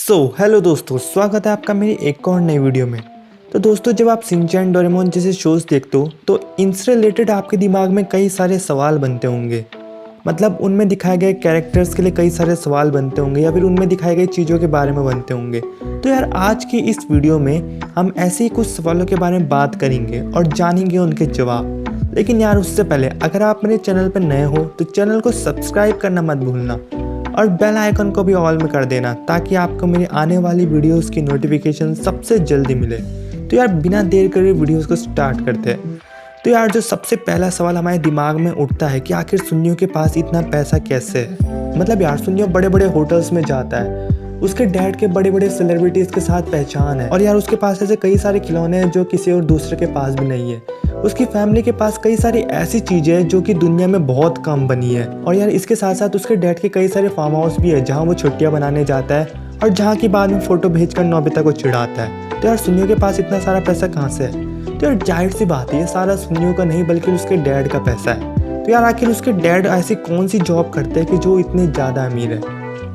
Hello दोस्तों, स्वागत है आपका मेरी एक और नई वीडियो में। तो दोस्तों, जब आप शिनचैन, डोरेमोन जैसे शोज़ देखते हो तो इनसे रिलेटेड आपके दिमाग में कई सारे सवाल बनते होंगे। मतलब उनमें दिखाए गए कैरेक्टर्स के लिए कई सारे सवाल बनते होंगे या फिर उनमें दिखाई गई चीज़ों के बारे में बनते होंगे। तो यार, आज की इस वीडियो में हम ऐसे ही कुछ सवालों के बारे में बात करेंगे और जानेंगे उनके जवाब। लेकिन यार, उससे पहले अगर आप मेरे चैनल पर नए हो तो चैनल को सब्सक्राइब करना मत भूलना और बेल आइकन को भी ऑल में कर देना, ताकि आपको मेरी आने वाली वीडियोस की नोटिफिकेशन सबसे जल्दी मिले। तो यार, बिना देर करे वीडियोस को स्टार्ट करते हैं। तो यार, जो सबसे पहला सवाल हमारे दिमाग में उठता है कि आखिर सुनियो के पास इतना पैसा कैसे है। मतलब यार, सुनियो बड़े बड़े होटल्स में जाता है, उसके डैड के बड़े बड़े सेलिब्रिटीज़ के साथ पहचान है और यार उसके पास ऐसे कई सारे खिलौने हैं जो किसी और दूसरे के पास भी नहीं है। उसकी फैमिली के पास कई सारी ऐसी चीज़ें हैं जो कि दुनिया में बहुत कम बनी है। और यार, इसके साथ साथ उसके डैड के कई सारे फार्म हाउस भी है जहाँ वो छुट्टियाँ बनाने जाता है और जहाँ की बाद में फ़ोटो भेजकर नोबिता को चिढ़ाता है। तो यार, सुनियो के पास इतना सारा पैसा कहाँ से है? तो यार, जाहिर सी बात है, ये सारा सुनियो का नहीं बल्कि उसके डैड का पैसा है। तो यार, आखिर उसके डैड ऐसी कौन सी जॉब करते हैं कि जो इतने ज़्यादा अमीर है?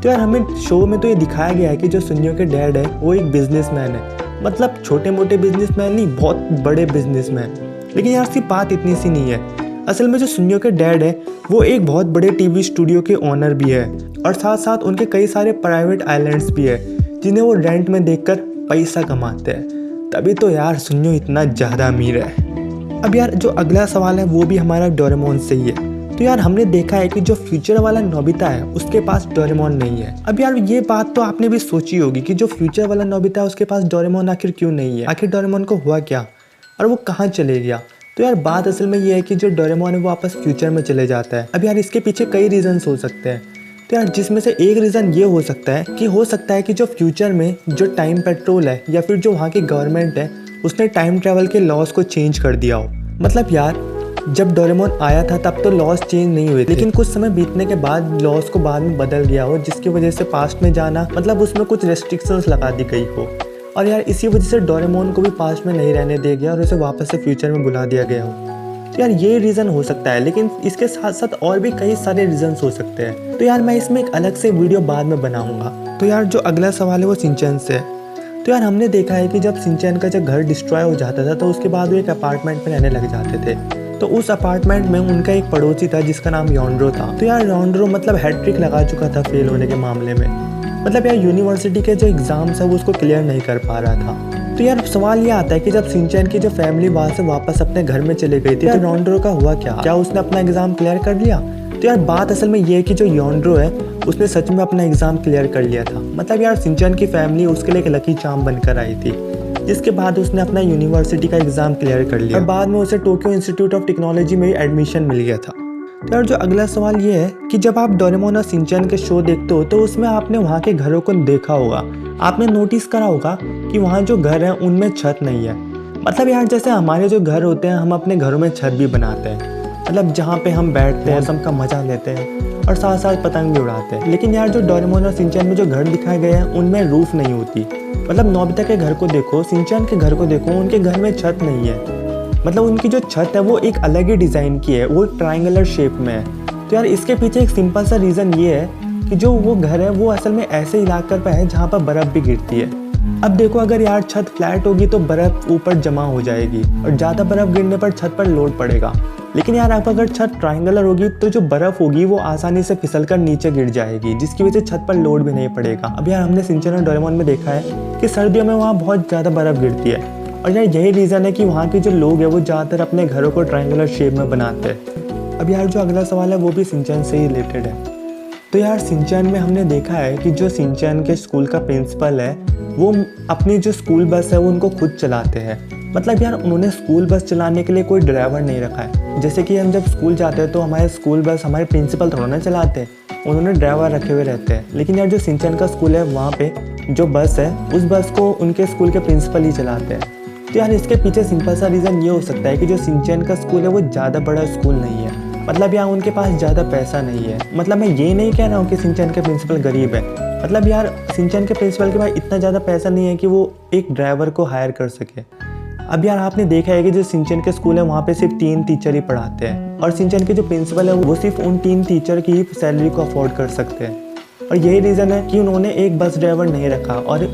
तो यार, हमें शो में तो ये दिखाया गया है कि जो सुनियो के डैड है वो एक बिजनेसमैन है। मतलब छोटे मोटे बिजनेसमैन नहीं, बहुत बड़े बिजनेसमैन। लेकिन यार, सिर्फ बात इतनी सी नहीं है। असल में जो सुनियो के डैड है वो एक बहुत बड़े टीवी स्टूडियो के ओनर भी है और साथ साथ उनके कई सारे प्राइवेट आइलैंड्स भी है जिन्हें वो रेंट में देकर पैसा कमाते हैं। तभी तो यार सुनियो इतना ज़्यादा अमीर है। अब यार, जो अगला सवाल है वो भी हमारा डोरेमोन से ही है। तो यार, हमने देखा है कि जो फ्यूचर वाला नोबिता है उसके पास डोरेमोन नहीं है। अब यार, ये बात तो आपने भी सोची होगी कि जो फ्यूचर वाला नोबिता है उसके पास डोरेमोन आखिर क्यों नहीं है? आखिर डोरेमोन को हुआ क्या और वो कहाँ चले गया? तो यार, बात असल में ये है कि जो डोरेमोन है वो वापस फ्यूचर में चले जाता है। अब यार, इसके पीछे कई रीजन्स हो सकते हैं। तो यार, जिसमें से एक रीज़न ये हो सकता है कि जो फ्यूचर में जो टाइम पेट्रोल है या फिर जो वहाँ की गवर्नमेंट है उसने टाइम ट्रैवल के लॉज को चेंज कर दिया हो। मतलब यार, जब डोरेमोन आया था तब तो लॉज चेंज नहीं हुए थे, लेकिन कुछ समय बीतने के बाद लॉज को बाद में बदल गया हो, जिसकी वजह से पास्ट में जाना मतलब उसमें कुछ रेस्ट्रिक्शंस लगा दी गई हो। और यार, इसी वजह से डोरेमोन को भी पास्ट में नहीं रहने दिया गया और उसे वापस से फ्यूचर में बुला दिया गया हो। तो यार, ये रीज़न हो सकता है, लेकिन इसके साथ साथ और भी कई सारे रीजन्स हो सकते हैं। तो यार, मैं इसमें एक अलग से वीडियो बाद में बनाऊंगा। तो यार, जो अगला सवाल है वो शिनचैन से है। तो यार, हमने देखा है कि जब शिनचैन का जब घर डिस्ट्रॉय हो जाता था तो उसके बाद वो एक अपार्टमेंट में रहने लग जाते थे। तो उस अपार्टमेंट में उनका एक पड़ोसी था जिसका नाम योंड्रो था। तो यार, योंड्रो मतलब हैट्रिक लगा चुका था फेल होने के मामले में। मतलब यार, यूनिवर्सिटी के जो एग्ज़ाम्स है वो उसको क्लियर नहीं कर पा रहा था। तो यार, सवाल ये आता है कि जब शिनचैन की जो फैमिली वहाँ से वापस अपने घर में चले गई थी तो योंड्रो का हुआ क्या उसने अपना एग्ज़ाम क्लियर कर लिया? तो यार, बात असल में ये है कि जो योंड्रो है उसने सच में अपना एग्ज़ाम क्लियर कर लिया था। मतलब यार, शिनचैन की फैमिली उसके लिए एक लकी चार्म बनकर आई थी, जिसके बाद उसने अपना यूनिवर्सिटी का एग्ज़ाम क्लियर कर लिया और बाद में उसे टोक्यो इंस्टीट्यूट ऑफ टेक्नोलॉजी में एडमिशन मिल गया था। तो यार, जो अगला सवाल ये है कि जब आप डोरेमोन और शिनचैन के शो देखते हो तो उसमें आपने वहाँ के घरों को देखा होगा, आपने नोटिस करा होगा कि वहाँ जो घर हैं उनमें छत नहीं है। मतलब यार, जैसे हमारे जो घर होते हैं हम अपने घरों में छत भी बनाते हैं, मतलब जहाँ पे हम बैठते हैं, मौसम का मजा लेते हैं और साथ साथ पतंग भी उड़ाते हैं। लेकिन यार, जो डोरेमोन और शिनचैन में जो घर दिखाए गए हैं उनमें रूफ नहीं होती। मतलब नोबिता के घर को देखो, शिनचैन के घर को देखो, उनके घर में छत नहीं है। मतलब उनकी जो छत है वो एक अलग ही डिज़ाइन की है, वो ट्रायंगुलर शेप में है। तो यार, इसके पीछे एक सिंपल सा रीज़न ये है कि जो वो घर है वो असल में ऐसे इलाके पर है जहाँ पर बर्फ़ भी गिरती है। अब देखो, अगर यार छत फ्लैट होगी तो बर्फ़ ऊपर जमा हो जाएगी और ज़्यादा बर्फ़ गिरने पर छत पर लोड पड़ेगा। लेकिन यार, आप अगर छत ट्रायंगुलर होगी तो जो बर्फ़ होगी वो आसानी से फिसलकर नीचे गिर जाएगी, जिसकी वजह से छत पर लोड भी नहीं पड़ेगा। अब यार, हमने शिनचैन और डोरेमोन में देखा है कि सर्दियों में वहाँ बहुत ज़्यादा बर्फ़ गिरती है और यार, यही रीज़न है कि वहाँ के जो लोग हैं वो ज़्यादातर अपने घरों को ट्रायंगुलर शेप में बनाते हैं। अब यार, जो अगला सवाल है वो भी शिनचैन से ही रिलेटेड है। तो यार, शिनचैन में हमने देखा है कि जो शिनचैन के स्कूल का प्रिंसिपल है वो अपनी जो स्कूल बस है वो उनको खुद चलाते हैं। मतलब यार, उन्होंने स्कूल बस चलाने के लिए कोई ड्राइवर नहीं रखा है। जैसे कि हम जब स्कूल जाते हैं तो हमारे स्कूल बस हमारे प्रिंसिपल थोड़ा ना चलाते हैं, उन्होंने ड्राइवर रखे हुए रहते हैं। लेकिन यार, जो शिनचैन का स्कूल है वहाँ पे जो बस है उस बस को उनके स्कूल के प्रिंसिपल ही चलाते हैं। तो यार, इसके पीछे सिंपल सा रीज़न ये हो सकता है कि जो शिनचैन का स्कूल है वो ज़्यादा बड़ा स्कूल नहीं है। मतलब यार, उनके पास ज़्यादा पैसा नहीं है। मतलब मैं ये नहीं कह रहा हूँ कि शिनचैन के प्रिंसिपल गरीब है। मतलब यार, शिनचैन के प्रिंसिपल के पास इतना ज़्यादा पैसा नहीं है कि वो एक ड्राइवर को हायर कर सके। अब यार, आपने देखा है कि जो शिनचैन के स्कूल है वहाँ पे सिर्फ 3 टीचर ही पढ़ाते हैं और शिनचैन के जो प्रिंसिपल है वो सिर्फ उन 3 टीचर की ही सैलरी को अफोर्ड कर सकते हैं। और यही रीज़न है कि उन्होंने एक बस ड्राइवर नहीं रखा और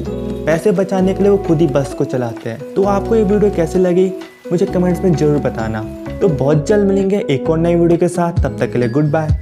पैसे बचाने के लिए वो खुद ही बस को चलाते हैं। तो आपको ये वीडियो कैसे लगी मुझे कमेंट्स में ज़रूर बताना। तो बहुत जल्द मिलेंगे एक और नई वीडियो के साथ, तब तक के लिए गुड बाय।